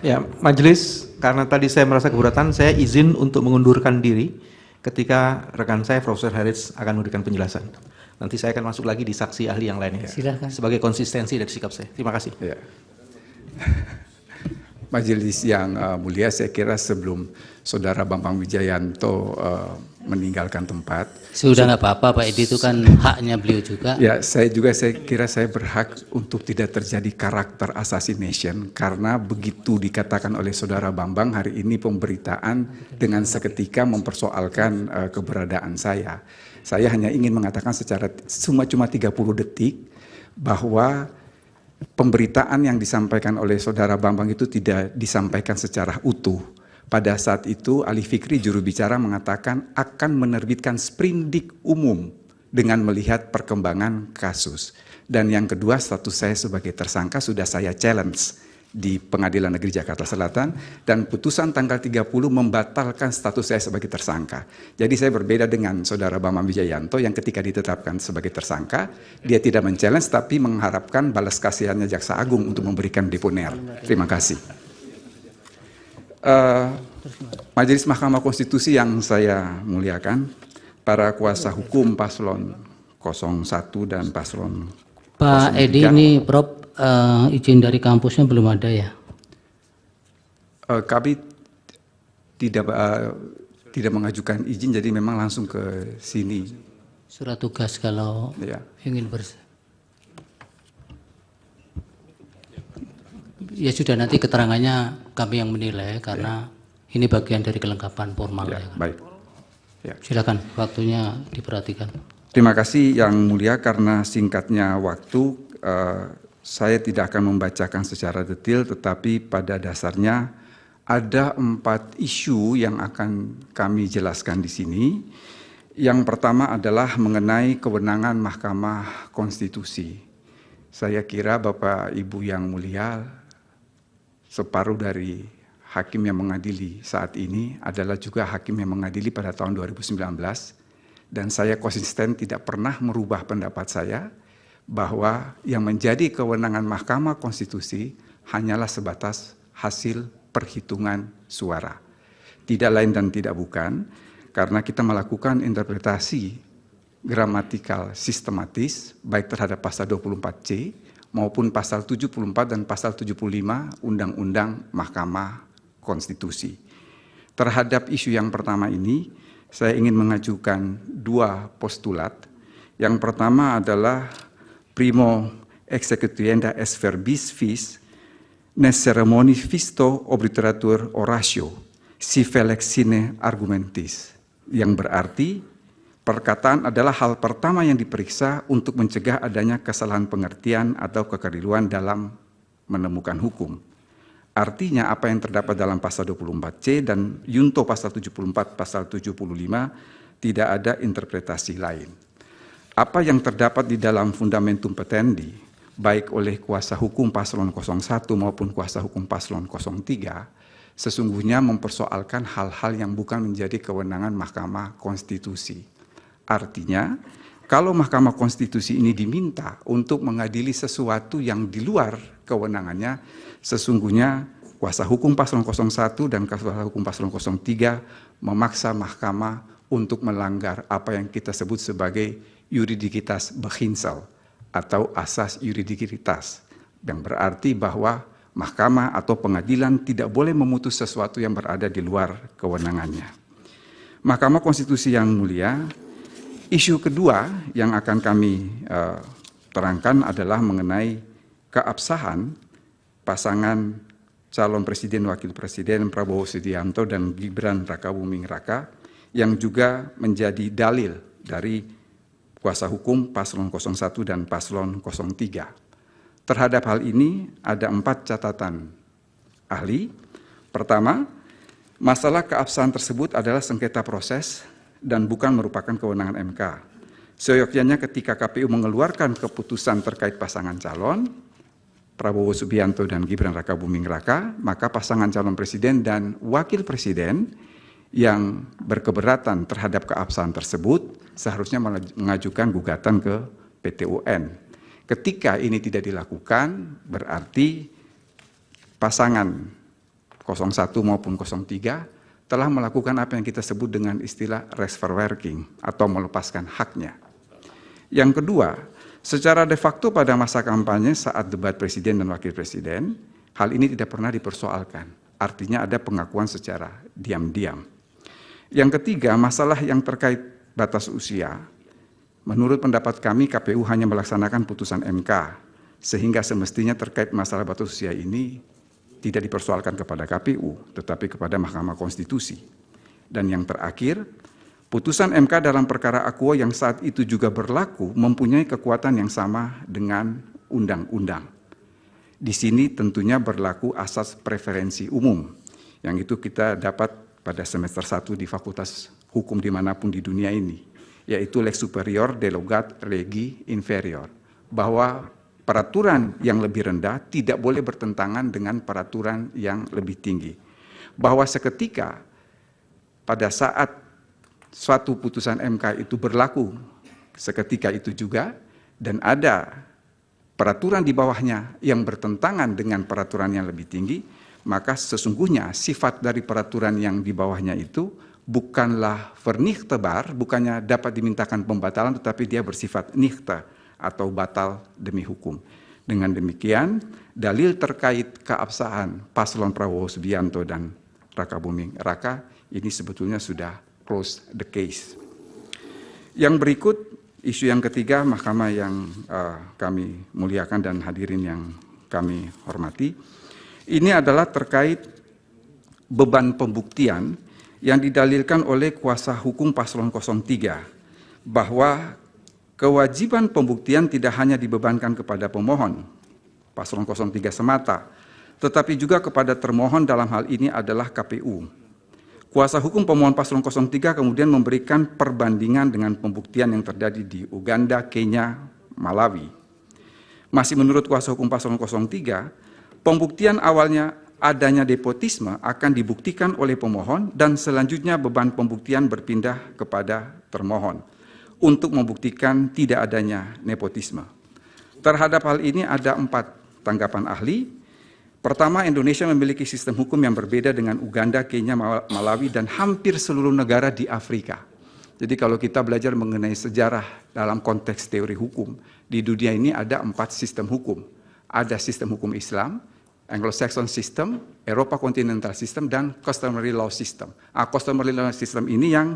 Ya, majelis, karena tadi saya merasa keberatan, saya izin untuk mengundurkan diri ketika rekan saya, Profesor Haritz, akan memberikan penjelasan. Nanti saya akan masuk lagi di saksi ahli yang lainnya. Silakan. Sebagai konsistensi dari sikap saya. Terima kasih. Ya. Majelis yang mulia, saya kira sebelum Saudara Bambang Wijayanto meninggalkan tempat. Sudah nggak apa-apa Pak Edi, itu kan haknya beliau juga. Ya, saya kira saya berhak untuk tidak terjadi karakter assassination karena begitu dikatakan oleh Saudara Bambang hari ini pemberitaan dengan seketika mempersoalkan keberadaan saya. Saya hanya ingin mengatakan secara cuma 30 detik bahwa pemberitaan yang disampaikan oleh Saudara Bambang itu tidak disampaikan secara utuh. Pada saat itu Ali Fikri juru bicara mengatakan akan menerbitkan sprindik umum dengan melihat perkembangan kasus. Dan yang kedua, status saya sebagai tersangka sudah saya challenge di Pengadilan Negeri Jakarta Selatan dan putusan tanggal 30 membatalkan status saya sebagai tersangka. Jadi saya berbeda dengan Saudara Bambang Wijayanto yang ketika ditetapkan sebagai tersangka, dia tidak men-challenge tapi mengharapkan balas kasihannya Jaksa Agung untuk memberikan deponer. Terima kasih. Majelis Mahkamah Konstitusi yang saya muliakan, para kuasa hukum paslon 01 dan paslon 03. Pak Edi, ini Prof, izin dari kampusnya belum ada ya? Kami tidak mengajukan izin, jadi memang langsung ke sini. Surat tugas kalau Ya. ingin ya sudah, nanti keterangannya kami yang menilai karena ini bagian dari kelengkapan formal. Ya, ya. baik. Ya. Silakan, waktunya diperhatikan. Terima kasih Yang Mulia, karena singkatnya waktu, saya tidak akan membacakan secara detail, tetapi pada dasarnya ada 4 isu yang akan kami jelaskan di sini. Yang pertama adalah mengenai kewenangan Mahkamah Konstitusi. Saya kira Bapak Ibu yang mulia, separuh dari hakim yang mengadili saat ini adalah juga hakim yang mengadili pada tahun 2019, dan saya konsisten tidak pernah merubah pendapat saya bahwa yang menjadi kewenangan Mahkamah Konstitusi hanyalah sebatas hasil perhitungan suara. Tidak lain dan tidak bukan, karena kita melakukan interpretasi gramatikal sistematis baik terhadap pasal 24C maupun pasal 74 dan pasal 75 Undang-Undang Mahkamah Konstitusi. Terhadap isu yang pertama ini, saya ingin mengajukan 2 postulat. Yang pertama adalah primo executienda es verbis vis nes ceremoni visto obliteratur oratio si felix sine argumentis, yang berarti perkataan adalah hal pertama yang diperiksa untuk mencegah adanya kesalahan pengertian atau kekeliruan dalam menemukan hukum. Artinya apa yang terdapat dalam pasal 24C dan Yunto pasal 74, pasal 75 tidak ada interpretasi lain. Apa yang terdapat di dalam fundamentum petendi, baik oleh kuasa hukum paslon 01 maupun kuasa hukum paslon 03, sesungguhnya mempersoalkan hal-hal yang bukan menjadi kewenangan Mahkamah Konstitusi. Artinya, kalau Mahkamah Konstitusi ini diminta untuk mengadili sesuatu yang di luar kewenangannya, sesungguhnya kuasa hukum paslon 01 dan kuasa hukum paslon 03 memaksa Mahkamah untuk melanggar apa yang kita sebut sebagai juridikitas beginsel atau asas juridikitas, yang berarti bahwa Mahkamah atau pengadilan tidak boleh memutus sesuatu yang berada di luar kewenangannya. Mahkamah Konstitusi yang mulia, isu kedua yang akan kami terangkan adalah mengenai keabsahan pasangan calon presiden wakil presiden Prabowo Subianto dan Gibran Rakabuming Raka yang juga menjadi dalil dari kuasa hukum paslon 01 dan paslon 03. Terhadap hal ini ada 4 catatan ahli. Pertama, masalah keabsahan tersebut adalah sengketa proses dan bukan merupakan kewenangan MK. Seyogyanya ketika KPU mengeluarkan keputusan terkait pasangan calon, Prabowo Subianto dan Gibran Rakabuming Raka, maka pasangan calon presiden dan wakil presiden yang berkeberatan terhadap keabsahan tersebut seharusnya mengajukan gugatan ke PT UN. Ketika ini tidak dilakukan, berarti pasangan 01 maupun 03 telah melakukan apa yang kita sebut dengan istilah reverwerking atau melepaskan haknya. Yang kedua, secara de facto pada masa kampanye saat debat presiden dan wakil presiden, hal ini tidak pernah dipersoalkan. Artinya ada pengakuan secara diam-diam. Yang ketiga, masalah yang terkait batas usia. Menurut pendapat kami, KPU hanya melaksanakan putusan MK, sehingga semestinya terkait masalah batas usia ini tidak dipersoalkan kepada KPU, tetapi kepada Mahkamah Konstitusi. Dan yang terakhir, putusan MK dalam perkara Aquo yang saat itu juga berlaku mempunyai kekuatan yang sama dengan undang-undang. Di sini tentunya berlaku asas preferensi umum, yang itu kita dapat pada semester 1 di Fakultas Hukum dimanapun di dunia ini, yaitu lex superior derogat legi inferior, bahwa peraturan yang lebih rendah tidak boleh bertentangan dengan peraturan yang lebih tinggi. Bahwa seketika pada saat suatu putusan MK itu berlaku, seketika itu juga, dan ada peraturan di bawahnya yang bertentangan dengan peraturan yang lebih tinggi, maka sesungguhnya sifat dari peraturan yang di bawahnya itu bukanlah vernichtebar, bukannya dapat dimintakan pembatalan, tetapi dia bersifat nichte, atau batal demi hukum. Dengan demikian, dalil terkait keabsahan paslon Prabowo Subianto dan Raka Buming Raka ini sebetulnya sudah close the case. Yang berikut, isu yang ketiga, Mahkamah yang kami muliakan dan hadirin yang kami hormati, ini adalah terkait beban pembuktian yang didalilkan oleh kuasa hukum paslon 03, bahwa kewajiban pembuktian tidak hanya dibebankan kepada pemohon, paslon 03 semata, tetapi juga kepada termohon dalam hal ini adalah KPU. Kuasa hukum pemohon paslon 03 kemudian memberikan perbandingan dengan pembuktian yang terjadi di Uganda, Kenya, Malawi. Masih menurut kuasa hukum paslon 03, pembuktian awalnya adanya nepotisme akan dibuktikan oleh pemohon dan selanjutnya beban pembuktian berpindah kepada termohon untuk membuktikan tidak adanya nepotisme. Terhadap hal ini ada 4 tanggapan ahli. Pertama, Indonesia memiliki sistem hukum yang berbeda dengan Uganda, Kenya, Malawi, dan hampir seluruh negara di Afrika. Jadi kalau kita belajar mengenai sejarah dalam konteks teori hukum, di dunia ini ada 4 sistem hukum. Ada sistem hukum Islam, Anglo-Saxon system, Eropa Continental system, dan customary law system. Customary law system ini yang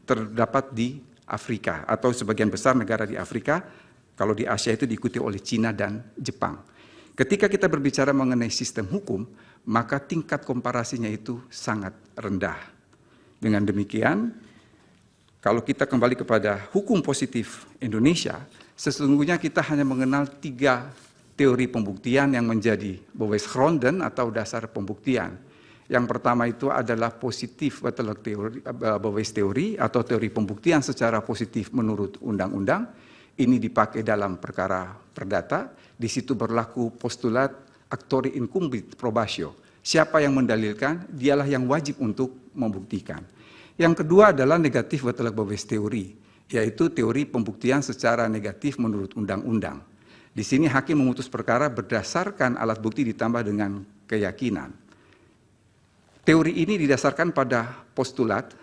terdapat di Afrika atau sebagian besar negara di Afrika, kalau di Asia itu diikuti oleh Cina dan Jepang. Ketika kita berbicara mengenai sistem hukum, maka tingkat komparasinya itu sangat rendah. Dengan demikian, kalau kita kembali kepada hukum positif Indonesia, sesungguhnya kita hanya mengenal 3 teori pembuktian yang menjadi bewijsgronden atau dasar pembuktian. Yang pertama itu adalah positif bewijs teori atau teori pembuktian secara positif menurut undang-undang. Ini dipakai dalam perkara perdata. Di situ berlaku postulat actori incumbit probatio. Siapa yang mendalilkan, dialah yang wajib untuk membuktikan. Yang kedua adalah negatif bewijs teori, yaitu teori pembuktian secara negatif menurut undang-undang. Di sini hakim memutus perkara berdasarkan alat bukti ditambah dengan keyakinan. Teori ini didasarkan pada postulat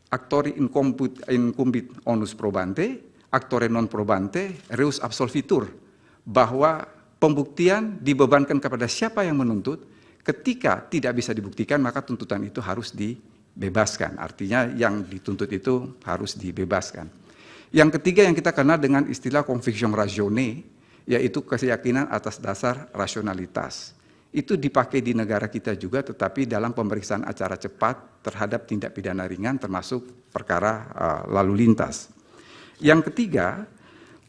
actori incumbit onus probante, actore non probante, reus absolvitur, bahwa pembuktian dibebankan kepada siapa yang menuntut. Ketika tidak bisa dibuktikan, maka tuntutan itu harus dibebaskan. Artinya yang dituntut itu harus dibebaskan. Yang ketiga yang kita kenal dengan istilah conviction ratione, yaitu keyakinan atas dasar rasionalitas. Itu dipakai di negara kita juga, tetapi dalam pemeriksaan acara cepat terhadap tindak pidana ringan termasuk perkara lalu lintas. Yang ketiga,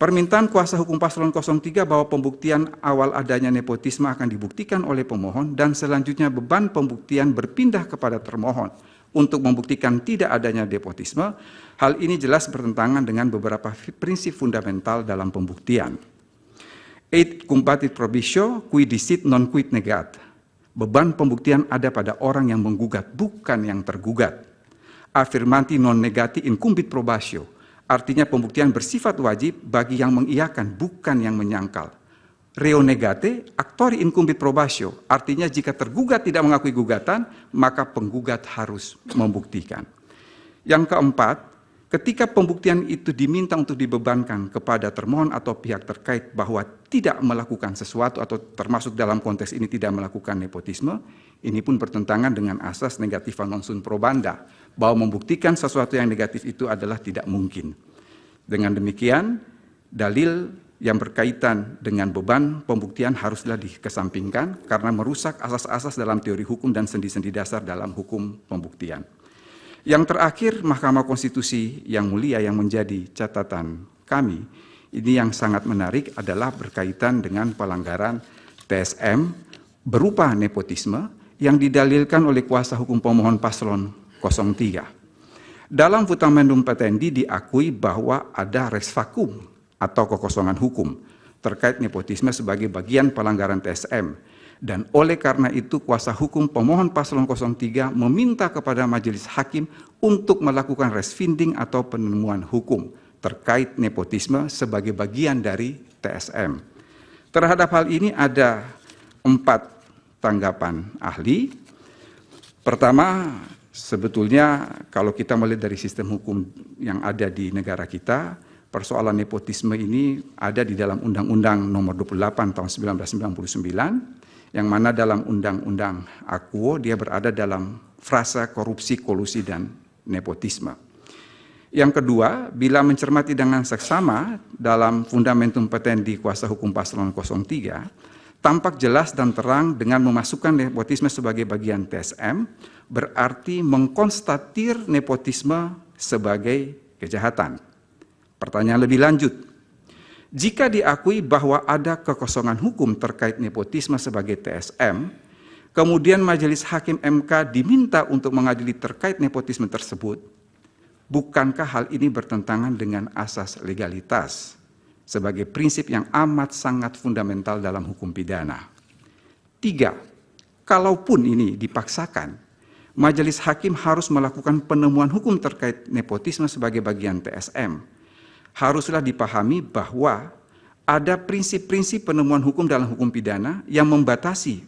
permintaan kuasa hukum paslon 03 bahwa pembuktian awal adanya nepotisme akan dibuktikan oleh pemohon dan selanjutnya beban pembuktian berpindah kepada termohon untuk membuktikan tidak adanya nepotisme. Hal ini jelas bertentangan dengan beberapa prinsip fundamental dalam pembuktian. Et combatit probitio qui dicit non quid negat. Beban pembuktian ada pada orang yang menggugat, bukan yang tergugat. Affirmanti non negati incumbit probatio. Artinya pembuktian bersifat wajib bagi yang mengiyakan, bukan yang menyangkal. reo negate, actori incumbit probatio. Artinya jika tergugat tidak mengakui gugatan, maka penggugat harus membuktikan. Yang keempat, ketika pembuktian itu diminta untuk dibebankan kepada termohon atau pihak terkait bahwa tidak melakukan sesuatu atau termasuk dalam konteks ini tidak melakukan nepotisme, ini pun bertentangan dengan asas negativa non sunt probanda, bahwa membuktikan sesuatu yang negatif itu adalah tidak mungkin. Dengan demikian, dalil yang berkaitan dengan beban pembuktian haruslah dikesampingkan karena merusak asas-asas dalam teori hukum dan sendi-sendi dasar dalam hukum pembuktian. Yang terakhir, Mahkamah Konstitusi yang mulia yang menjadi catatan kami, ini yang sangat menarik adalah berkaitan dengan pelanggaran TSM berupa nepotisme yang didalilkan oleh kuasa hukum pemohon paslon 03. Dalam Fundamentum Petendi diakui bahwa ada res vacuum atau kekosongan hukum terkait nepotisme sebagai bagian pelanggaran TSM. Dan oleh karena itu kuasa hukum pemohon paslon 03 meminta kepada majelis hakim untuk melakukan res finding atau penemuan hukum terkait nepotisme sebagai bagian dari TSM. Terhadap hal ini ada 4 tanggapan ahli. Pertama, sebetulnya kalau kita melihat dari sistem hukum yang ada di negara kita, persoalan nepotisme ini ada di dalam Undang-Undang Nomor 28 Tahun 1999, yang mana dalam Undang-Undang Akuo dia berada dalam frasa korupsi, kolusi, dan nepotisme. Yang kedua, bila mencermati dengan seksama dalam Fundamentum Petendi kuasa hukum paslon 03, tampak jelas dan terang dengan memasukkan nepotisme sebagai bagian TSM, berarti mengkonstatir nepotisme sebagai kejahatan. Pertanyaan lebih lanjut, jika diakui bahwa ada kekosongan hukum terkait nepotisme sebagai TSM, kemudian Majelis Hakim MK diminta untuk mengadili terkait nepotisme tersebut, bukankah hal ini bertentangan dengan asas legalitas sebagai prinsip yang amat sangat fundamental dalam hukum pidana? 3, kalaupun ini dipaksakan, Majelis Hakim harus melakukan penemuan hukum terkait nepotisme sebagai bagian TSM. Haruslah dipahami bahwa ada prinsip-prinsip penemuan hukum dalam hukum pidana yang membatasi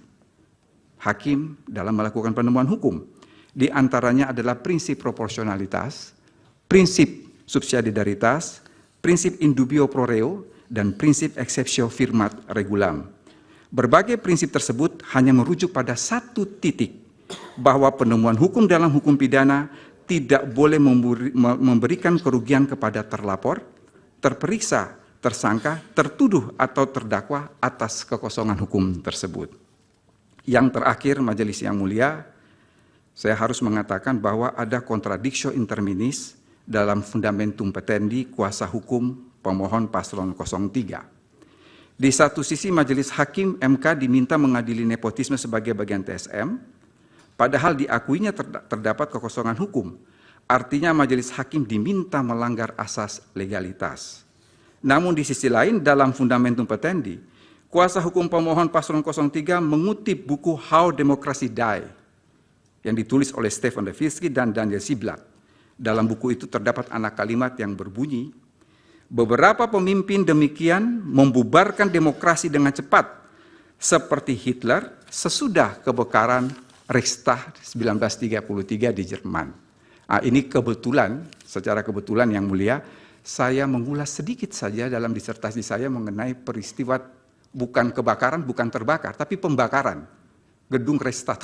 hakim dalam melakukan penemuan hukum. Di antaranya adalah prinsip proporsionalitas, prinsip subsidiaritas, prinsip in dubio pro reo, dan prinsip exceptio firmat regulam. Berbagai prinsip tersebut hanya merujuk pada satu titik, bahwa penemuan hukum dalam hukum pidana tidak boleh memberikan kerugian kepada terlapor, terperiksa, tersangka, tertuduh, atau terdakwa atas kekosongan hukum tersebut. Yang terakhir, Majelis yang mulia, saya harus mengatakan bahwa ada contradictio interminis dalam Fundamentum Petendi kuasa hukum pemohon paslon 03. Di satu sisi Majelis Hakim MK diminta mengadili nepotisme sebagai bagian TSM, padahal diakuinya terdapat kekosongan hukum. Artinya Majelis Hakim diminta melanggar asas legalitas. Namun di sisi lain dalam Fundamentum Petendi, kuasa hukum pemohon paslon 03 mengutip buku How Democracy Die yang ditulis oleh Stefan Levitsky dan Daniel Ziblatt. Dalam buku itu terdapat anak kalimat yang berbunyi, beberapa pemimpin demikian membubarkan demokrasi dengan cepat, seperti Hitler sesudah kebakaran Reichstag 1933 di Jerman. Ini kebetulan, secara kebetulan yang mulia, saya mengulas sedikit saja dalam disertasi saya mengenai peristiwa bukan kebakaran, bukan terbakar, tapi pembakaran gedung Reichstag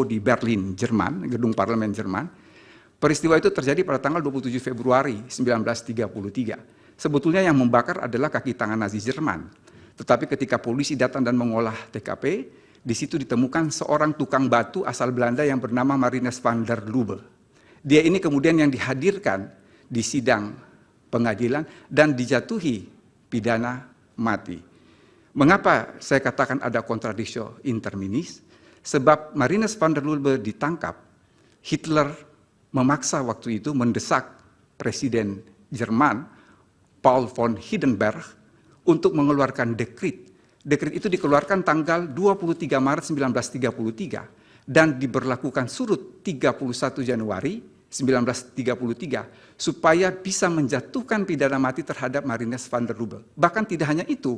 di Berlin, Jerman, gedung parlemen Jerman. Peristiwa itu terjadi pada tanggal 27 Februari 1933. Sebetulnya yang membakar adalah kaki tangan Nazi Jerman. Tetapi ketika polisi datang dan mengolah TKP, di situ ditemukan seorang tukang batu asal Belanda yang bernama Marinus van der Lubbe. Dia ini kemudian yang dihadirkan di sidang pengadilan dan dijatuhi pidana mati. Mengapa saya katakan ada contradictio interminis? Sebab Marinus van der Lubbe ditangkap, Hitler memaksa waktu itu mendesak Presiden Jerman Paul von Hindenburg untuk mengeluarkan dekret. Dekret itu dikeluarkan tanggal 23 Maret 1933 dan diberlakukan surut 31 Januari 1933 supaya bisa menjatuhkan pidana mati terhadap Marinus van der Lubbe. Bahkan tidak hanya itu,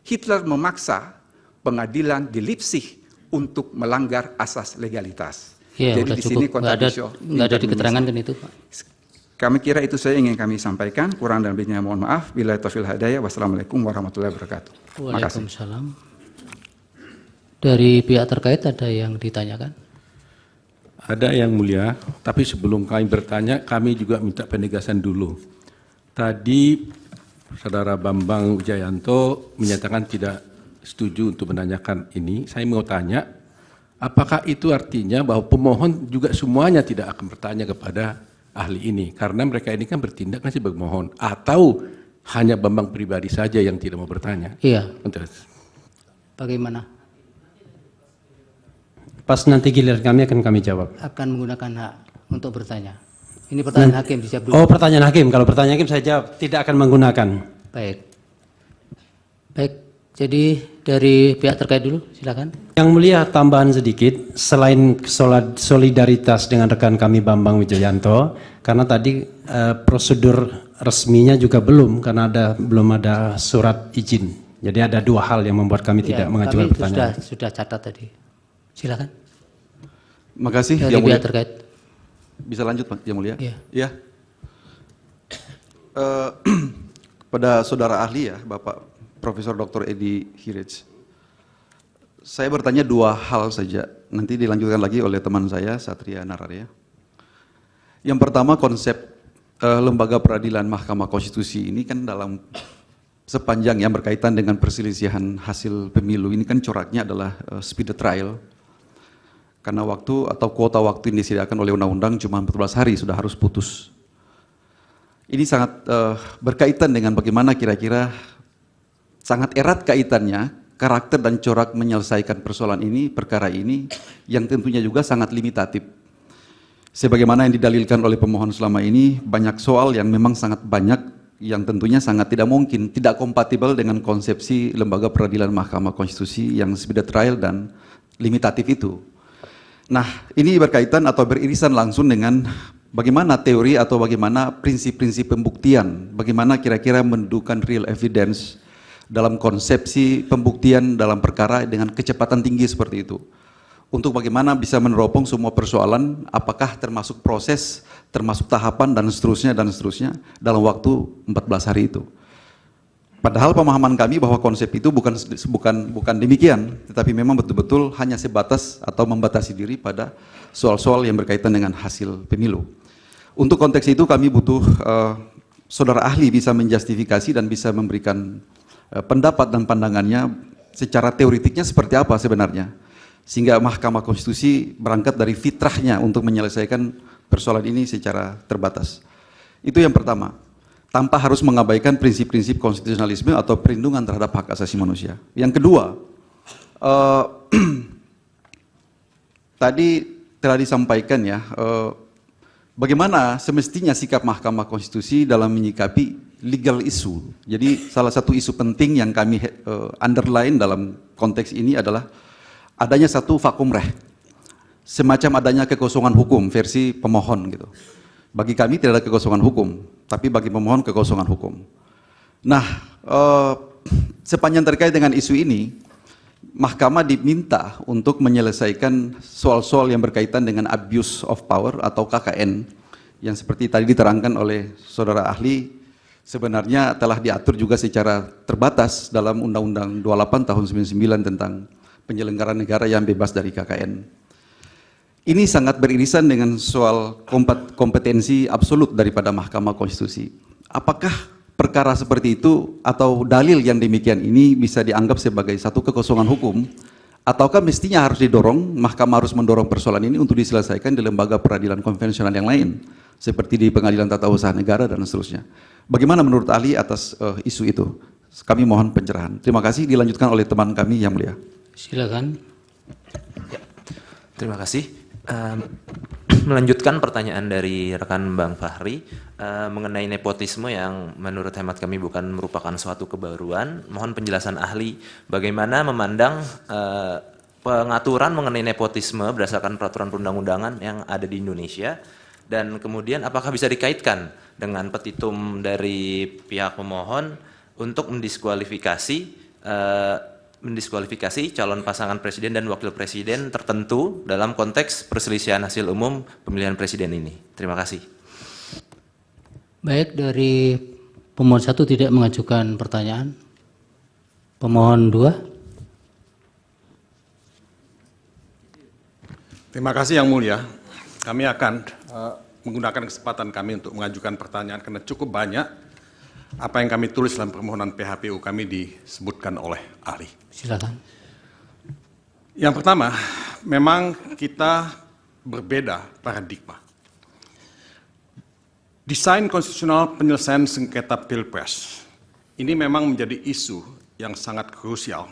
Hitler memaksa pengadilan di Leipzig untuk melanggar asas legalitas. Ya, Jadi udah di cukup. sini Nggak ada kontradiksi. diketerangan kan itu, Pak. Kami kira itu saya ingin kami sampaikan. Kurang dan lebihnya mohon maaf. Billahi taufiq wal hidayah. Wassalamualaikum warahmatullahi wabarakatuh. Terima kasih. Waalaikumsalam. Dari pihak terkait ada yang ditanyakan? Ada yang mulia, tapi sebelum kami bertanya, kami juga minta penegasan dulu. Tadi Saudara Bambang Wijayanto menyatakan tidak setuju untuk menanyakan ini. Saya mau tanya, apakah itu artinya bahwa pemohon juga semuanya tidak akan bertanya kepada ahli ini? Karena mereka ini kan bertindak sebagai pemohon. Atau hanya Bambang pribadi saja yang tidak mau bertanya? Iya. Terus. Bagaimana? Pas nanti giliran kami akan kami jawab. Akan menggunakan hak untuk bertanya. Ini pertanyaan hakim, dijawab dulu. Oh, pertanyaan hakim. Kalau pertanyaan hakim saya jawab tidak akan menggunakan. Baik. Baik, jadi dari pihak terkait dulu, silakan. Yang mulia, tambahan sedikit, selain solidaritas dengan rekan kami Bambang Wijayanto, karena tadi prosedur resminya juga belum, karena belum ada surat izin. Jadi ada dua hal yang membuat kami tidak mengajukan kami pertanyaan. sudah catat tadi. Silakan. Makasih Dari Yang Mulia. pihak terkait. Bisa lanjut Pak Yang Mulia? Iya. Iya. Pada saudara ahli ya, Bapak Profesor Dr. Edi Hirij. Saya bertanya dua hal saja, nanti dilanjutkan lagi oleh teman saya, Satria Nararya. Yang pertama konsep lembaga peradilan Mahkamah Konstitusi ini kan dalam sepanjang yang berkaitan dengan perselisihan hasil pemilu, ini kan coraknya adalah speed trial. Karena waktu atau kuota waktu yang disediakan oleh undang-undang cuma 14 hari sudah harus putus. Ini sangat berkaitan dengan bagaimana kira-kira sangat erat kaitannya karakter dan corak menyelesaikan persoalan ini, perkara ini, yang tentunya juga sangat limitatif. Sebagaimana yang didalilkan oleh pemohon selama ini, banyak soal yang memang sangat banyak, yang tentunya sangat tidak mungkin, tidak kompatibel dengan konsepsi lembaga peradilan Mahkamah Konstitusi yang speed trial dan limitatif itu. Nah, ini berkaitan atau beririsan langsung dengan bagaimana teori atau bagaimana prinsip-prinsip pembuktian, bagaimana kira-kira mendudukan real evidence dalam konsepsi pembuktian dalam perkara dengan kecepatan tinggi seperti itu. Untuk bagaimana bisa meneropong semua persoalan, apakah termasuk proses, termasuk tahapan dan seterusnya dalam waktu 14 hari itu. Padahal pemahaman kami bahwa konsep itu bukan demikian, tetapi memang betul-betul hanya sebatas atau membatasi diri pada soal-soal yang berkaitan dengan hasil pemilu. Untuk konteks itu kami butuh saudara ahli bisa menjustifikasi dan bisa memberikan pendapat dan pandangannya secara teoritiknya seperti apa sebenarnya. Sehingga Mahkamah Konstitusi berangkat dari fitrahnya untuk menyelesaikan persoalan ini secara terbatas. Itu yang pertama. Tanpa harus mengabaikan prinsip-prinsip konstitusionalisme atau perlindungan terhadap hak asasi manusia. Yang kedua, tadi telah disampaikan ya, bagaimana semestinya sikap Mahkamah Konstitusi dalam menyikapi legal issue. Jadi salah satu isu penting yang kami underline dalam konteks ini adalah adanya satu vakum reh, semacam adanya kekosongan hukum versi pemohon gitu. Bagi kami tidak ada kekosongan hukum, tapi bagi pemohon kekosongan hukum. Nah, sepanjang terkait dengan isu ini, Mahkamah diminta untuk menyelesaikan soal-soal yang berkaitan dengan abuse of power atau KKN, yang seperti tadi diterangkan oleh saudara ahli, sebenarnya telah diatur juga secara terbatas dalam Undang-Undang 28 tahun 99 tentang penyelenggaraan negara yang bebas dari KKN. Ini sangat beririsan dengan soal kompetensi absolut daripada Mahkamah Konstitusi. Apakah perkara seperti itu atau dalil yang demikian ini bisa dianggap sebagai satu kekosongan hukum, ataukah mestinya harus didorong, Mahkamah harus mendorong persoalan ini untuk diselesaikan di lembaga peradilan konvensional yang lain, seperti di Pengadilan Tata Usaha Negara dan seterusnya. Bagaimana menurut ahli atas isu itu? Kami mohon pencerahan. Terima kasih, dilanjutkan oleh teman kami yang mulia. Silakan. Ya, terima kasih. Melanjutkan pertanyaan dari rekan Bang Fahri mengenai nepotisme yang menurut hemat kami bukan merupakan suatu kebaruan. Mohon penjelasan ahli bagaimana memandang pengaturan mengenai nepotisme berdasarkan peraturan perundang-undangan yang ada di Indonesia, dan kemudian apakah bisa dikaitkan dengan petitum dari pihak pemohon untuk mendiskualifikasi mendiskualifikasi calon pasangan presiden dan wakil presiden tertentu dalam konteks perselisihan hasil umum pemilihan presiden ini. Terima kasih. Baik, dari pemohon 1 tidak mengajukan pertanyaan. Pemohon 2. Terima kasih Yang Mulia. Kami akan menggunakan kesempatan kami untuk mengajukan pertanyaan karena cukup banyak apa yang kami tulis dalam permohonan PHPU kami disebutkan oleh ahli. Silakan. Yang pertama, memang kita berbeda paradigma. Desain konstitusional penyelesaian sengketa Pilpres ini memang menjadi isu yang sangat krusial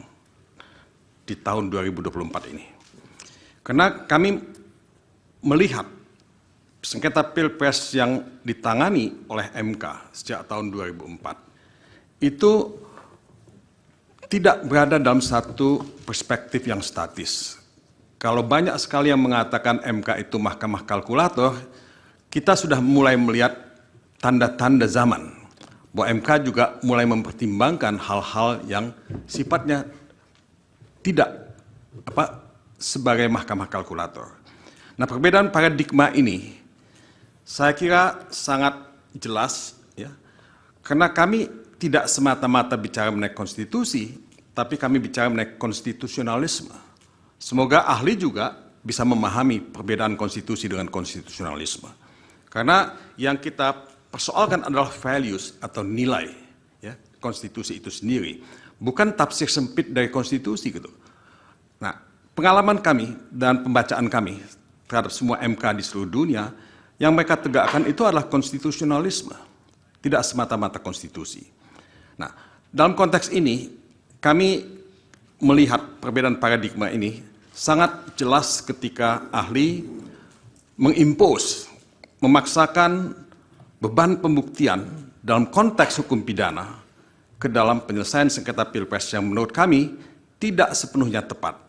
di tahun 2024 ini. Karena kami melihat sengketa Pilpres yang ditangani oleh MK sejak tahun 2004 itu tidak berada dalam satu perspektif yang statis. Kalau banyak sekali yang mengatakan MK itu mahkamah kalkulator, kita sudah mulai melihat tanda-tanda zaman bahwa MK juga mulai mempertimbangkan hal-hal yang sifatnya tidak sebagai mahkamah kalkulator. Nah, perbedaan paradigma ini saya kira sangat jelas, ya, karena kami tidak semata-mata bicara mengenai konstitusi, tapi kami bicara mengenai konstitusionalisme. Semoga ahli juga bisa memahami perbedaan konstitusi dengan konstitusionalisme. Karena yang kita persoalkan adalah values atau nilai, ya, konstitusi itu sendiri, bukan tafsir sempit dari konstitusi gitu. Nah, pengalaman kami dan pembacaan kami terhadap semua MK di seluruh dunia, yang mereka tegakkan itu adalah konstitusionalisme, tidak semata-mata konstitusi. Nah, dalam konteks ini, kami melihat perbedaan paradigma ini sangat jelas ketika ahli mengimpose, memaksakan beban pembuktian dalam konteks hukum pidana ke dalam penyelesaian sengketa Pilpres yang menurut kami tidak sepenuhnya tepat.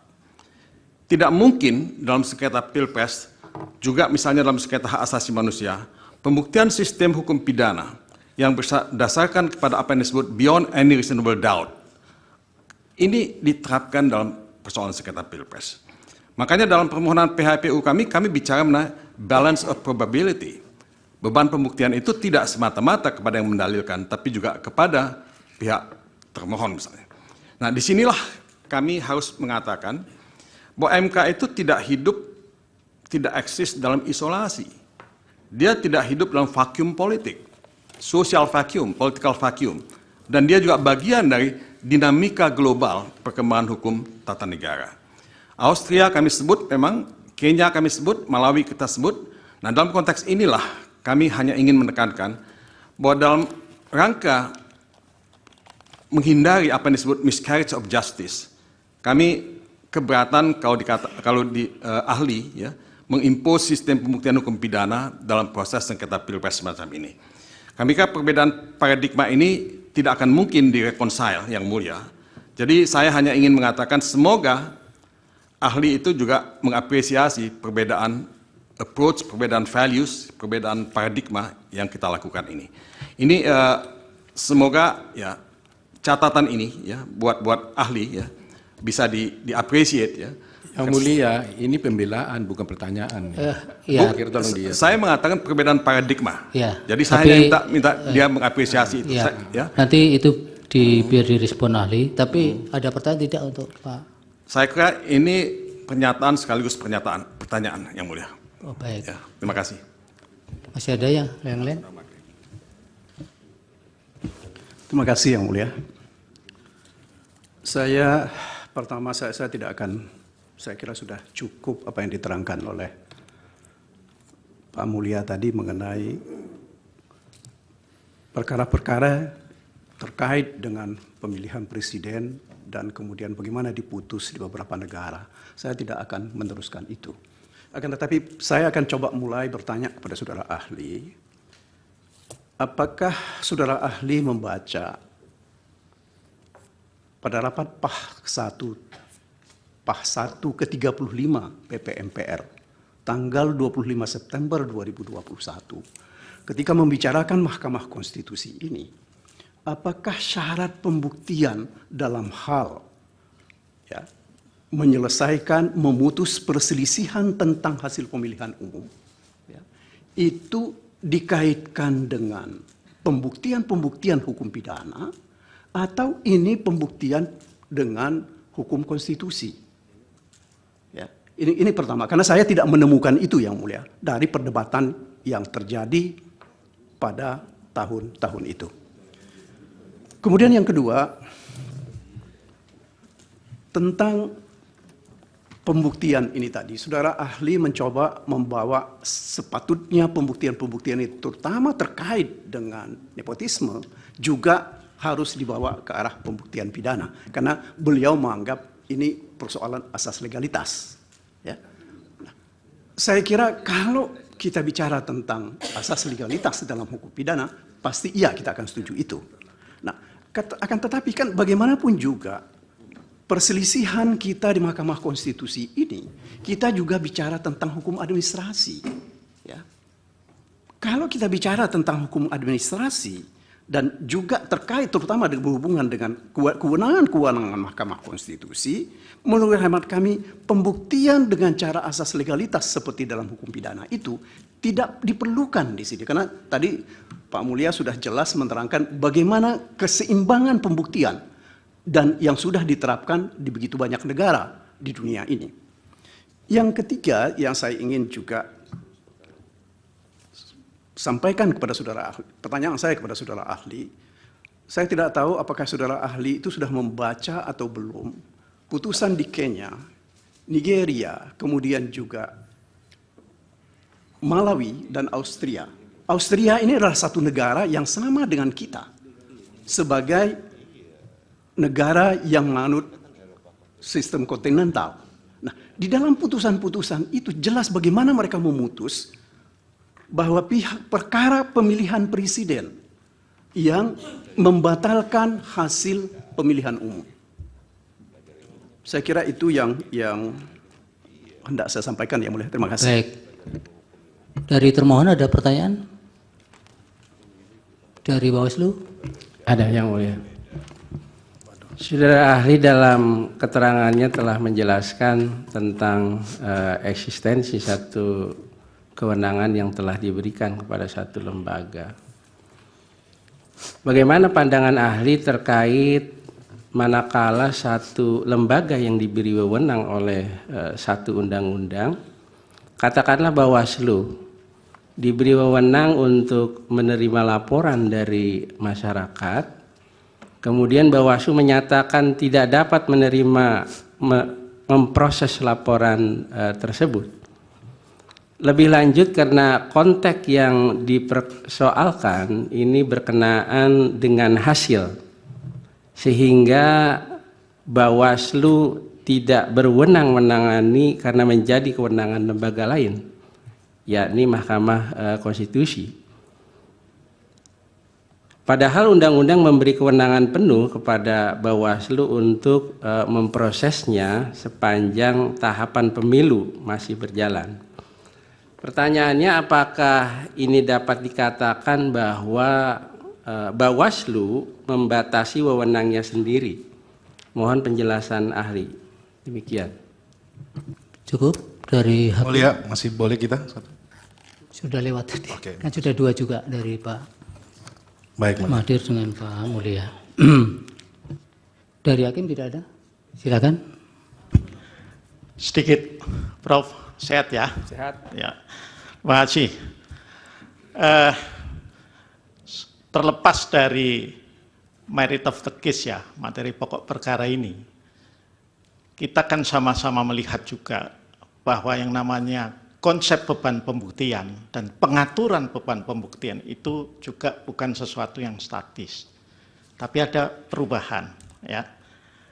Tidak mungkin dalam sengketa Pilpres, juga misalnya dalam sengketa hak asasi manusia, pembuktian sistem hukum pidana yang berdasarkan kepada apa yang disebut beyond any reasonable doubt, ini diterapkan dalam persoalan sengketa Pilpres. Makanya dalam permohonan PHPU kami bicara mengenai balance of probability. Beban pembuktian itu tidak semata-mata kepada yang mendalilkan, tapi juga kepada pihak termohon misalnya. Nah, disinilah kami harus mengatakan bahwa MK itu tidak hidup, tidak eksis dalam isolasi. Dia tidak hidup dalam vacuum politik, social vacuum, political vacuum. Dan dia juga bagian dari dinamika global perkembangan hukum tata negara. Austria kami sebut memang, Kenya kami sebut, Malawi kita sebut. Nah, dalam konteks inilah kami hanya ingin menekankan bahwa dalam rangka menghindari apa yang disebut miscarriage of justice, kami keberatan kalau ahli, ya, mengimpos sistem pembuktian hukum pidana dalam proses sengketa Pilpres semacam ini. Kami kira perbedaan paradigma ini tidak akan mungkin direkonsile, Yang Mulia. Jadi saya hanya ingin mengatakan semoga ahli itu juga mengapresiasi perbedaan approach, perbedaan values, perbedaan paradigma yang kita lakukan ini. Ini semoga ya catatan ini ya buat ahli ya bisa di-appreciate ya. Yang Mulia, ini pembelaan bukan pertanyaan. Ya. Saya mengatakan perbedaan paradigma. Ya, jadi saya minta dia mengapresiasi itu. Ya. Nanti itu biar direspon ahli, tapi ada pertanyaan tidak untuk Pak? Saya kira ini pernyataan sekaligus pertanyaan Yang Mulia. Oh, baik. Ya, terima kasih. Masih ada yang lain? Terima kasih Yang Mulia. Pertama saya tidak akan, saya kira sudah cukup apa yang diterangkan oleh Pak Mulia tadi mengenai perkara-perkara terkait dengan pemilihan presiden dan kemudian bagaimana diputus di beberapa negara. Saya tidak akan meneruskan itu. Akan tetapi saya akan coba mulai bertanya kepada saudara ahli, apakah saudara ahli membaca pada rapat PAH 1 ke-35 PP MPR tanggal 25 September 2021 ketika membicarakan Mahkamah Konstitusi ini, apakah syarat pembuktian dalam hal ya, menyelesaikan, memutus perselisihan tentang hasil pemilihan umum ya, itu dikaitkan dengan pembuktian-pembuktian hukum pidana atau ini pembuktian dengan hukum konstitusi. Ya, ini pertama, karena saya tidak menemukan itu yang mulia dari perdebatan yang terjadi pada tahun-tahun itu. Kemudian yang kedua, tentang pembuktian ini tadi, saudara ahli mencoba membawa sepatutnya pembuktian-pembuktian itu, terutama terkait dengan nepotisme, juga harus dibawa ke arah pembuktian pidana. Karena beliau menganggap ini persoalan asas legalitas. Ya. Nah, saya kira kalau kita bicara tentang asas legalitas dalam hukum pidana, pasti iya kita akan setuju itu. Nah, akan tetapi kan bagaimanapun juga perselisihan kita di Mahkamah Konstitusi ini, kita juga bicara tentang hukum administrasi. Ya. Kalau kita bicara tentang hukum administrasi dan juga terkait terutama berhubungan dengan kewenangan-kewenangan Mahkamah Konstitusi, menurut hemat kami pembuktian dengan cara asas legalitas seperti dalam hukum pidana itu tidak diperlukan di sini. Karena tadi Pak Mulia sudah jelas menerangkan bagaimana keseimbangan pembuktian dan yang sudah diterapkan di begitu banyak negara di dunia ini. Yang ketiga yang saya ingin juga sampaikan kepada saudara ahli, pertanyaan saya kepada saudara ahli, saya tidak tahu apakah saudara ahli itu sudah membaca atau belum putusan di Kenya, Nigeria, kemudian juga Malawi dan Austria. Austria ini adalah satu negara yang sama dengan kita sebagai negara yang menganut sistem kontinental. Nah, di dalam putusan-putusan itu jelas bagaimana mereka memutus bahwa pihak perkara pemilihan presiden yang membatalkan hasil pemilihan umum. Saya kira itu yang hendak saya sampaikan, Yang Mulia. Terima kasih. Baik. Dari termohon ada pertanyaan? Dari Bawaslu? Ada, Yang Mulia. Saudara ahli dalam keterangannya telah menjelaskan tentang eksistensi satu kewenangan yang telah diberikan kepada satu lembaga. Bagaimana pandangan ahli terkait manakala satu lembaga yang diberi wewenang oleh satu undang-undang, katakanlah Bawaslu, diberi wewenang untuk menerima laporan dari masyarakat, kemudian Bawaslu menyatakan tidak dapat menerima memproses laporan tersebut. Lebih lanjut karena konteks yang dipersoalkan ini berkenaan dengan hasil, sehingga Bawaslu tidak berwenang menangani karena menjadi kewenangan lembaga lain, yakni Mahkamah Konstitusi. Padahal undang-undang memberi kewenangan penuh kepada Bawaslu untuk memprosesnya sepanjang tahapan pemilu masih berjalan. Pertanyaannya, apakah ini dapat dikatakan bahwa Bawaslu membatasi wewenangnya sendiri? Mohon penjelasan ahli. Demikian. Cukup dari Habib. Mulia, masih boleh kita? Sudah lewat tadi. Oke. Kan sudah dua juga dari Pak Baik, Mulia. Mahdir dengan Pak Mulia. Dari Hakim tidak ada? Silakan. Sedikit, Prof. Sehat ya? Sehat. Ya. Terima kasih. Terlepas dari merit of the case ya, materi pokok perkara ini, kita kan sama-sama melihat juga bahwa yang namanya konsep beban pembuktian dan pengaturan beban pembuktian itu juga bukan sesuatu yang statis, tapi ada perubahan ya.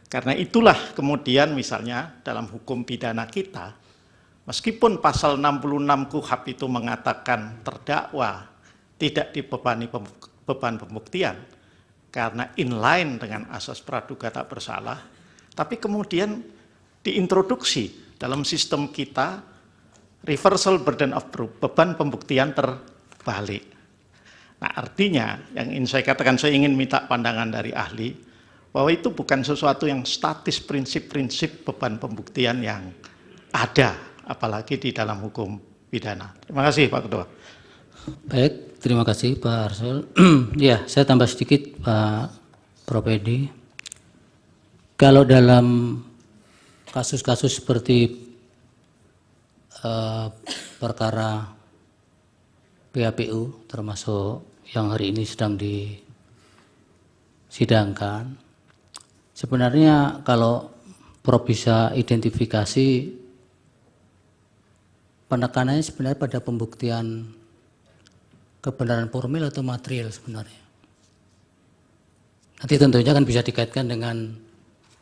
Karena itulah kemudian misalnya dalam hukum pidana kita, meskipun pasal 66 KUHP itu mengatakan terdakwa tidak dibebani beban pembuktian karena inline dengan asas praduga tak bersalah, tapi kemudian diintroduksi dalam sistem kita reversal burden of proof, beban pembuktian terbalik. Nah, artinya yang ingin saya katakan, saya ingin minta pandangan dari ahli bahwa itu bukan sesuatu yang statis, prinsip-prinsip beban pembuktian yang ada, apalagi di dalam hukum pidana. Terima kasih Pak Ketua. Baik, terima kasih Pak Arsul. Ya, saya tambah sedikit Pak Prof. Edi. Kalau dalam kasus-kasus seperti perkara PHPU, termasuk yang hari ini sedang disidangkan, sebenarnya kalau Prof bisa identifikasi penekanannya sebenarnya pada pembuktian kebenaran formil atau material sebenarnya. Nanti tentunya kan bisa dikaitkan dengan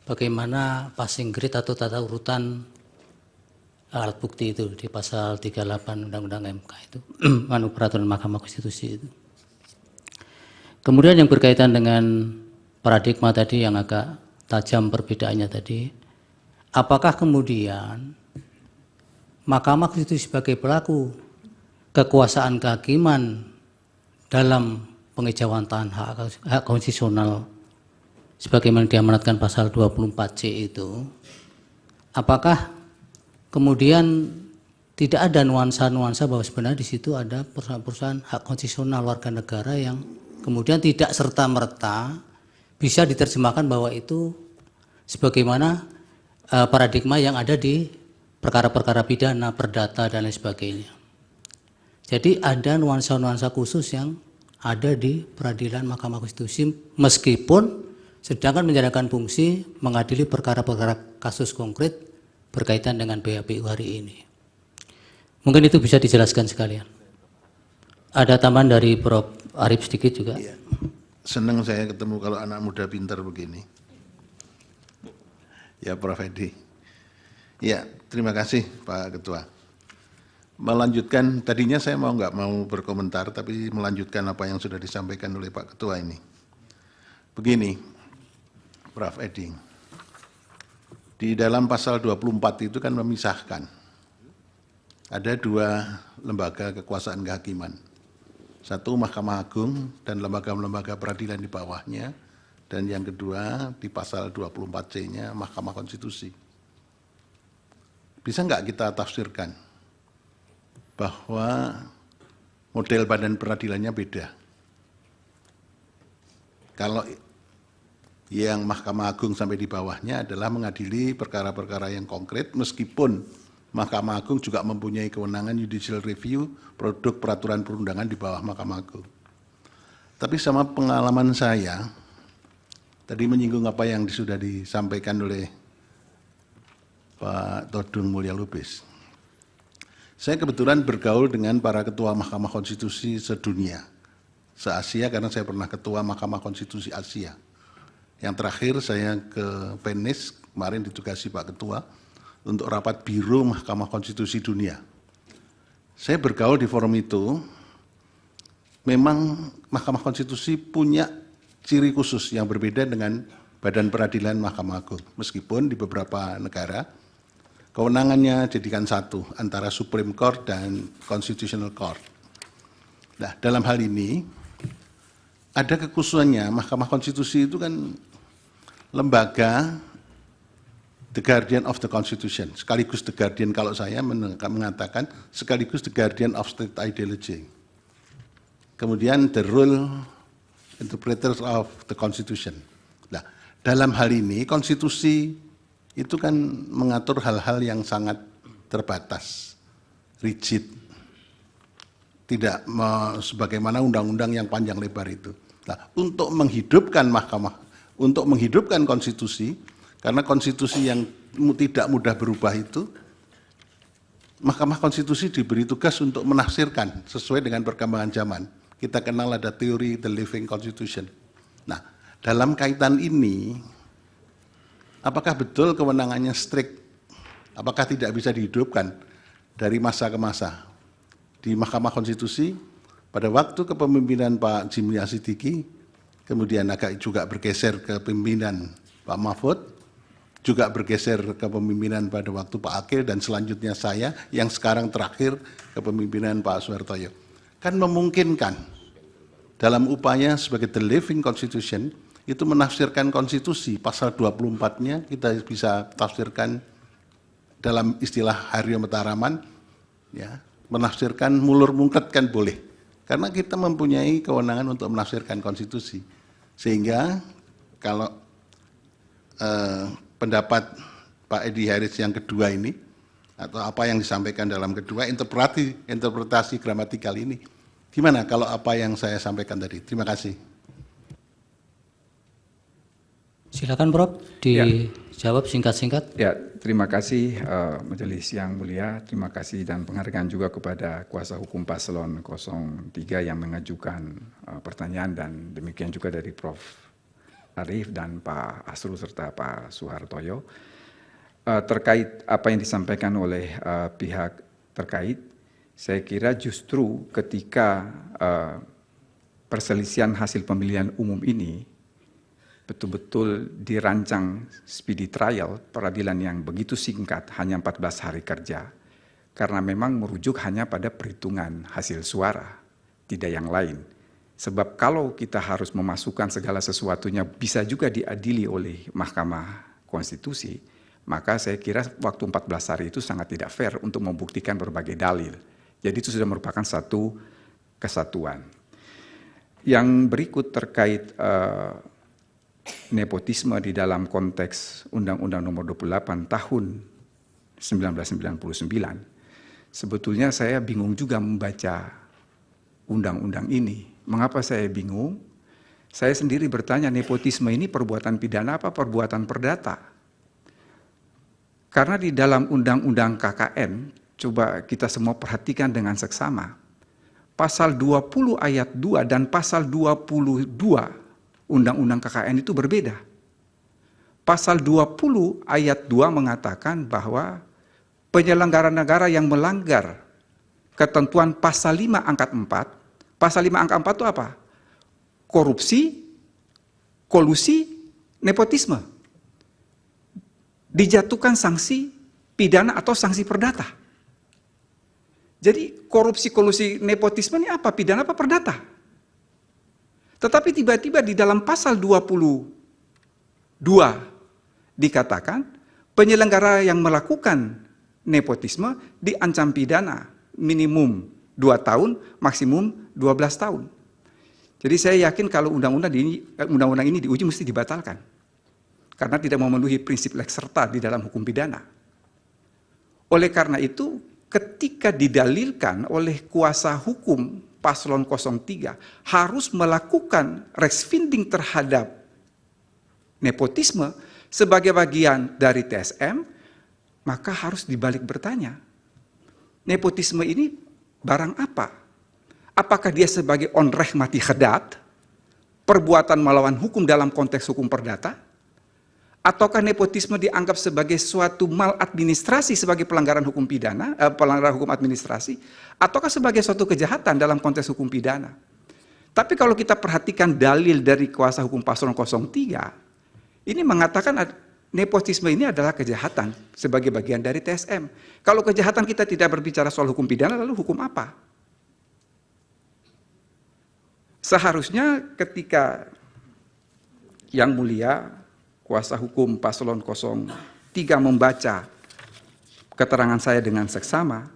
bagaimana passing grade atau tata urutan alat bukti itu di pasal 38 Undang-Undang MK itu, peraturan Mahkamah Konstitusi itu. Kemudian yang berkaitan dengan paradigma tadi yang agak tajam perbedaannya tadi, apakah kemudian Mahkamah Konstitusi sebagai pelaku kekuasaan kehakiman dalam pengejauhantahan hak konstitusional sebagaimana diamanatkan pasal 24C itu, apakah kemudian tidak ada nuansa-nuansa bahwa sebenarnya di situ ada perusahaan-perusahaan hak konstitusional warga negara yang kemudian tidak serta-merta bisa diterjemahkan bahwa itu sebagaimana paradigma yang ada di perkara-perkara pidana, perdata, dan lain sebagainya. Jadi ada nuansa-nuansa khusus yang ada di peradilan Mahkamah Konstitusi meskipun sedangkan menjalankan fungsi mengadili perkara-perkara kasus konkret berkaitan dengan PHPU hari ini. Mungkin itu bisa dijelaskan sekalian. Ada tambahan dari Prof. Arif sedikit juga. Iya. Senang saya ketemu kalau anak muda pintar begini. Ya Prof. Edi. Ya, terima kasih Pak Ketua. Melanjutkan, tadinya saya nggak mau berkomentar, tapi melanjutkan apa yang sudah disampaikan oleh Pak Ketua ini. Begini, Prof. Edi. Di dalam pasal 24 itu kan memisahkan. Ada dua lembaga kekuasaan kehakiman. Satu Mahkamah Agung dan lembaga-lembaga peradilan di bawahnya. Dan yang kedua di pasal 24C-nya Mahkamah Konstitusi. Bisa nggak kita tafsirkan bahwa model badan peradilannya beda? Kalau yang Mahkamah Agung sampai di bawahnya adalah mengadili perkara-perkara yang konkret, meskipun Mahkamah Agung juga mempunyai kewenangan judicial review produk peraturan perundangan di bawah Mahkamah Agung. Tapi sama pengalaman saya, tadi menyinggung apa yang sudah disampaikan oleh Pak Todung Mulya Lubis. Saya kebetulan bergaul dengan para ketua Mahkamah Konstitusi sedunia, se-Asia, karena saya pernah ketua Mahkamah Konstitusi Asia. Yang terakhir saya ke Venice, kemarin ditugasi Pak Ketua, untuk rapat biro Mahkamah Konstitusi Dunia. Saya bergaul di forum itu, memang Mahkamah Konstitusi punya ciri khusus yang berbeda dengan Badan Peradilan Mahkamah Agung. Meskipun di beberapa negara, kewenangannya jadikan satu, antara Supreme Court dan Constitutional Court. Nah, dalam hal ini, ada kekhususannya, Mahkamah Konstitusi itu kan lembaga the guardian of the constitution, sekaligus the guardian, kalau saya mengatakan sekaligus the guardian of state ideology. Kemudian the rule interpreters of the constitution. Nah, dalam hal ini konstitusi itu kan mengatur hal-hal yang sangat terbatas, rigid, tidak sebagaimana undang-undang yang panjang lebar itu. Nah, untuk menghidupkan mahkamah, untuk menghidupkan konstitusi, karena konstitusi yang tidak mudah berubah itu, Mahkamah Konstitusi diberi tugas untuk menafsirkan sesuai dengan perkembangan zaman. Kita kenal ada teori the living constitution. Nah, dalam kaitan ini, apakah betul kewenangannya strict? Apakah tidak bisa dihidupkan dari masa ke masa? Di Mahkamah Konstitusi, pada waktu kepemimpinan Pak Jimli Asidiki, kemudian agak juga bergeser ke pimpinan Pak Mahfud, juga bergeser ke kepemimpinan pada waktu Pak Akil, dan selanjutnya saya, yang sekarang terakhir kepemimpinan Pak Suhartoyo. Kan memungkinkan dalam upaya sebagai the living constitution itu menafsirkan konstitusi, pasal 24-nya kita bisa tafsirkan dalam istilah Haryo Mataraman, ya, menafsirkan mulur mungket kan boleh. Karena kita mempunyai kewenangan untuk menafsirkan konstitusi. Sehingga kalau pendapat Pak Edi Hiritz yang kedua ini, atau apa yang disampaikan dalam kedua, interpretasi gramatikal ini, gimana kalau apa yang saya sampaikan tadi? Terima kasih. Silakan Prof, dijawab singkat-singkat. Ya, terima kasih Majelis yang mulia, terima kasih dan penghargaan juga kepada kuasa hukum paslon 03 yang mengajukan pertanyaan, dan demikian juga dari Prof. Arief dan Pak Asrul serta Pak Suhartoyo. Terkait apa yang disampaikan oleh pihak terkait, saya kira justru ketika perselisihan hasil pemilihan umum ini betul-betul dirancang speedy trial, peradilan yang begitu singkat, hanya 14 hari kerja, karena memang merujuk hanya pada perhitungan hasil suara, tidak yang lain. Sebab kalau kita harus memasukkan segala sesuatunya bisa juga diadili oleh Mahkamah Konstitusi, maka saya kira waktu 14 hari itu sangat tidak fair untuk membuktikan berbagai dalil. Jadi itu sudah merupakan satu kesatuan. Yang berikut terkait nepotisme di dalam konteks Undang-Undang Nomor 28 Tahun 1999, sebetulnya saya bingung juga membaca undang-undang ini. Mengapa saya bingung? Saya sendiri bertanya, nepotisme ini perbuatan pidana apa perbuatan perdata? Karena di dalam Undang-Undang KKN, coba kita semua perhatikan dengan seksama. Pasal 20 ayat 2 dan pasal 22 Undang-Undang KKN itu berbeda. Pasal 20 ayat 2 mengatakan bahwa penyelenggara negara yang melanggar ketentuan pasal 5 angkat 4, pasal 5 angkat 4 itu apa? Korupsi, kolusi, nepotisme. Dijatuhkan sanksi pidana atau sanksi perdata. Jadi korupsi, kolusi, nepotisme ini apa? Pidana apa perdata? Tetapi tiba-tiba di dalam pasal 22 dikatakan penyelenggara yang melakukan nepotisme diancam pidana minimum 2 tahun, maksimum 12 tahun. Jadi saya yakin kalau undang-undang ini diuji mesti dibatalkan. Karena tidak memenuhi prinsip lex serta di dalam hukum pidana. Oleh karena itu, ketika didalilkan oleh kuasa hukum paslon 03 harus melakukan resfinding terhadap nepotisme sebagai bagian dari TSM, maka harus dibalik bertanya, nepotisme ini barang apa? Apakah dia sebagai onreh mati khedat, perbuatan melawan hukum dalam konteks hukum perdata? Ataukah nepotisme dianggap sebagai suatu maladministrasi sebagai pelanggaran hukum pidana, pelanggaran hukum administrasi, ataukah sebagai suatu kejahatan dalam konteks hukum pidana? Tapi kalau kita perhatikan dalil dari kuasa hukum paslon 03, ini mengatakan nepotisme ini adalah kejahatan sebagai bagian dari TSM. Kalau kejahatan kita tidak berbicara soal hukum pidana, lalu hukum apa? Seharusnya ketika yang mulia kuasa hukum paslon 03 membaca keterangan saya dengan seksama,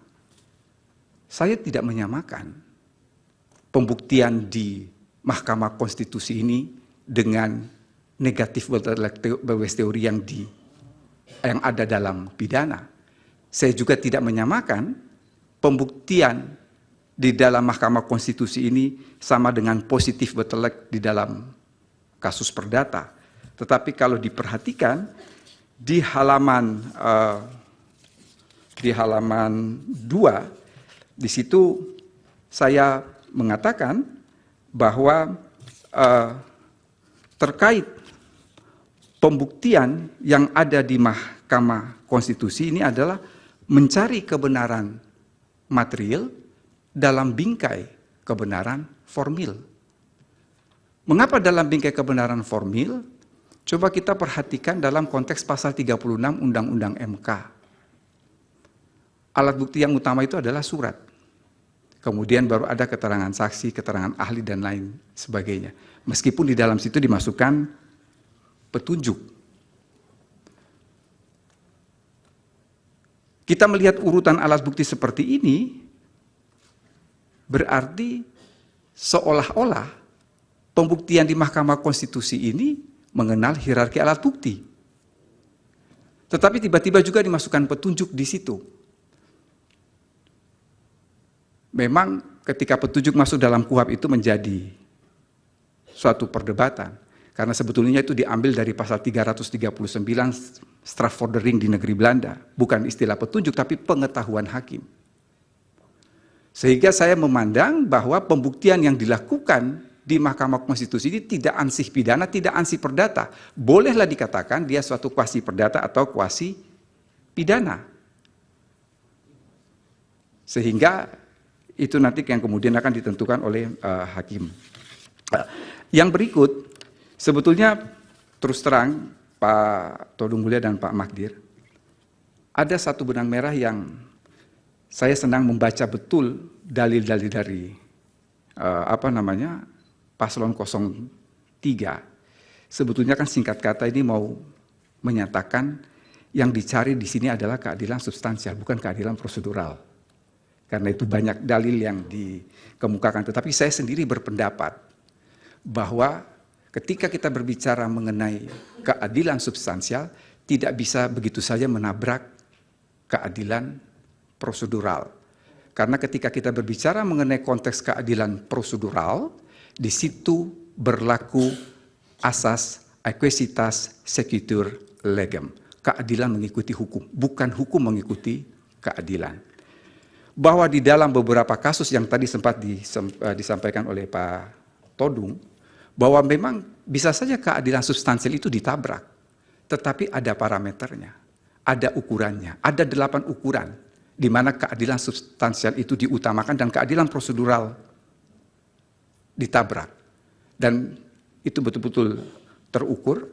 saya tidak menyamakan pembuktian di Mahkamah Konstitusi ini dengan negatif berbasis teori yang ada dalam pidana. Saya juga tidak menyamakan pembuktian di dalam Mahkamah Konstitusi ini sama dengan positif betelek di dalam kasus perdata. Tetapi kalau diperhatikan di halaman 2, di situ saya mengatakan bahwa terkait pembuktian yang ada di Mahkamah Konstitusi ini adalah mencari kebenaran material dalam bingkai kebenaran formil. Mengapa dalam bingkai kebenaran formil? Coba kita perhatikan dalam konteks pasal 36 Undang-Undang MK. Alat bukti yang utama itu adalah surat. kemudian baru ada keterangan saksi, keterangan ahli, dan lain sebagainya. Meskipun di dalam situ dimasukkan petunjuk. Kita melihat urutan alat bukti seperti ini, berarti seolah-olah pembuktian di Mahkamah Konstitusi ini mengenal hierarki alat bukti. Tetapi tiba-tiba juga dimasukkan petunjuk di situ. Memang ketika petunjuk masuk dalam KUHP itu menjadi suatu perdebatan. Karena sebetulnya itu diambil dari pasal 339 strafvordering di negeri Belanda. Bukan istilah petunjuk, tapi pengetahuan hakim. Sehingga saya memandang bahwa pembuktian yang dilakukan di Mahkamah Konstitusi ini tidak ansih pidana, tidak ansih perdata. Bolehlah dikatakan dia suatu kuasi perdata atau kuasi pidana. Sehingga itu nanti yang kemudian akan ditentukan oleh hakim. Yang berikut, sebetulnya terus terang Pak Todung Mulya dan Pak Magdir, ada satu benang merah yang saya senang membaca betul dalil-dalil dari paslon 03. Sebetulnya kan singkat kata ini mau menyatakan yang dicari di sini adalah keadilan substansial, bukan keadilan prosedural. Karena itu banyak dalil yang dikemukakan. Tetapi saya sendiri berpendapat bahwa ketika kita berbicara mengenai keadilan substansial, tidak bisa begitu saja menabrak keadilan prosedural. Karena ketika kita berbicara mengenai konteks keadilan prosedural, di situ berlaku asas aequisitas sequitur legem. Keadilan mengikuti hukum, bukan hukum mengikuti keadilan. Bahwa di dalam beberapa kasus yang tadi sempat disampaikan oleh Pak Todung, bahwa memang bisa saja keadilan substansial itu ditabrak, tetapi ada parameternya, ada ukurannya, ada 8 ukuran, di mana keadilan substansial itu diutamakan dan keadilan prosedural ditabrak. Dan itu betul-betul terukur,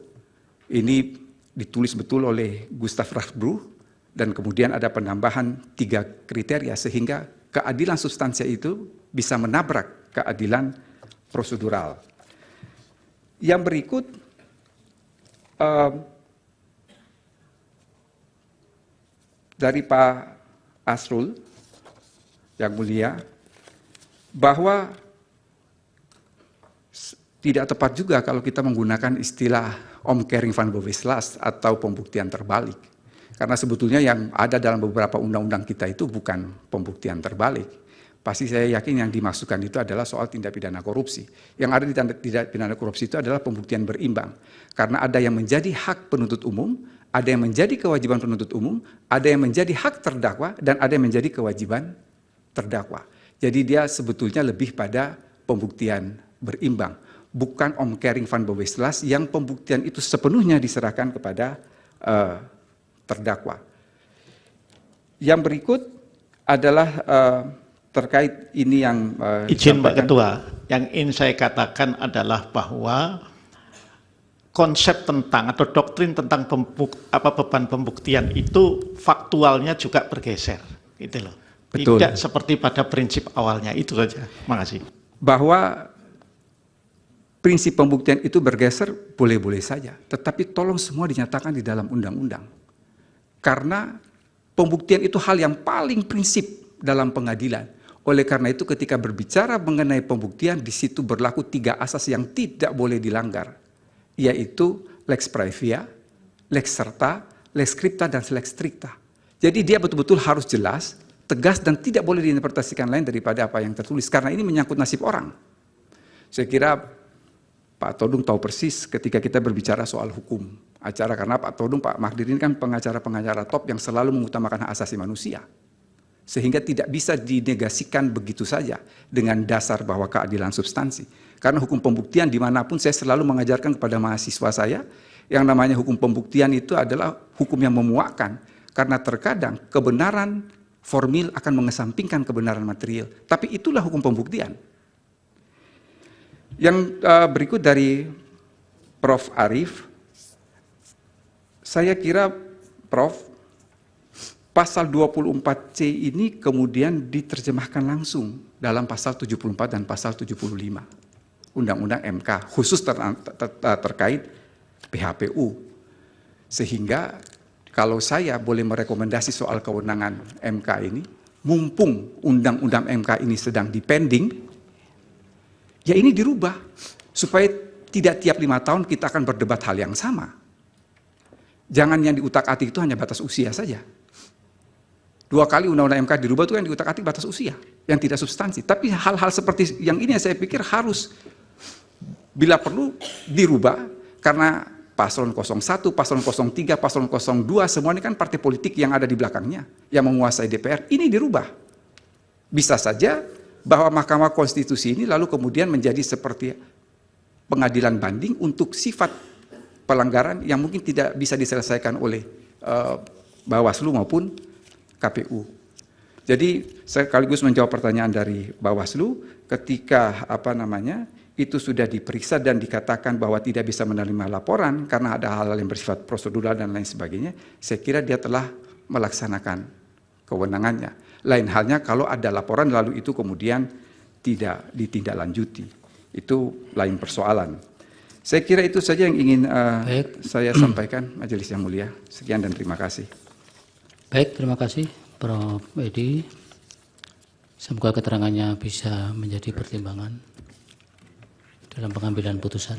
ini ditulis betul oleh Gustav Rasbruch, dan kemudian ada penambahan 3 kriteria sehingga keadilan substansial itu bisa menabrak keadilan prosedural. Yang berikut, dari Pak Asrul, yang mulia, bahwa tidak tepat juga kalau kita menggunakan istilah omkering van Boweslas atau pembuktian terbalik. Karena sebetulnya yang ada dalam beberapa undang-undang kita itu bukan pembuktian terbalik. Pasti saya yakin yang dimaksudkan itu adalah soal tindak pidana korupsi. Yang ada di tindak pidana korupsi itu adalah pembuktian berimbang. Karena ada yang menjadi hak penuntut umum, ada yang menjadi kewajiban penuntut umum, ada yang menjadi hak terdakwa, dan ada yang menjadi kewajiban terdakwa. Jadi dia sebetulnya lebih pada pembuktian berimbang. Bukan omkering van Boweslas yang pembuktian itu sepenuhnya diserahkan kepada terdakwa. Yang berikut adalah terkait ini yang izin Pak Ketua, yang ingin saya katakan adalah bahwa konsep tentang atau doktrin tentang beban pembuktian itu faktualnya juga bergeser, gitu loh. Betul. Tidak seperti pada prinsip awalnya, itu saja. Makasih. Bahwa prinsip pembuktian itu bergeser boleh-boleh saja, tetapi tolong semua dinyatakan di dalam undang-undang. Karena pembuktian itu hal yang paling prinsip dalam pengadilan. Oleh karena itu ketika berbicara mengenai pembuktian, di situ berlaku 3 asas yang tidak boleh dilanggar, yaitu lex praevia, lex serta, lex scripta, dan lex stricta. Jadi dia betul-betul harus jelas, tegas, dan tidak boleh diinterpretasikan lain daripada apa yang tertulis, karena ini menyangkut nasib orang. Saya kira Pak Todung tahu persis ketika kita berbicara soal hukum acara, karena Pak Todung, Pak Magdir ini kan pengacara-pengacara top yang selalu mengutamakan hak asasi manusia. Sehingga tidak bisa dinegasikan begitu saja dengan dasar bahwa keadilan substansi. Karena hukum pembuktian dimanapun saya selalu mengajarkan kepada mahasiswa saya, yang namanya hukum pembuktian itu adalah hukum yang memuakkan. Karena terkadang kebenaran formil akan mengesampingkan kebenaran material. Tapi itulah hukum pembuktian. Yang berikut dari Prof. Arief, saya kira Prof, pasal 24C ini kemudian diterjemahkan langsung dalam pasal 74 dan pasal 75 Undang-Undang MK, khusus terkait PHPU. Sehingga kalau saya boleh merekomendasi soal kewenangan MK ini, mumpung Undang-Undang MK ini sedang dipending, ya ini dirubah, supaya tidak tiap 5 tahun kita akan berdebat hal yang sama. Jangan yang diutak-atik itu hanya batas usia saja. 2 kali Undang-Undang MK dirubah itu yang diutak-atik batas usia, yang tidak substansi. Tapi hal-hal seperti yang ini saya pikir harus, bila perlu dirubah, karena paslon 01, paslon 03, paslon 02, semua ini kan partai politik yang ada di belakangnya, yang menguasai DPR, ini dirubah. Bisa saja bahwa Mahkamah Konstitusi ini lalu kemudian menjadi seperti pengadilan banding untuk sifat pelanggaran yang mungkin tidak bisa diselesaikan oleh Bawaslu maupun KPU. Jadi sekaligus menjawab pertanyaan dari Bawaslu, ketika itu sudah diperiksa dan dikatakan bahwa tidak bisa menerima laporan karena ada hal-hal yang bersifat prosedural dan lain sebagainya, saya kira dia telah melaksanakan kewenangannya. Lain halnya kalau ada laporan lalu itu kemudian tidak ditindaklanjuti. Itu lain persoalan. Saya kira itu saja yang ingin saya sampaikan, Majelis yang Mulia. Sekian dan terima kasih. Baik, terima kasih Prof. Edi. Semoga keterangannya bisa menjadi pertimbangan dalam pengambilan putusan.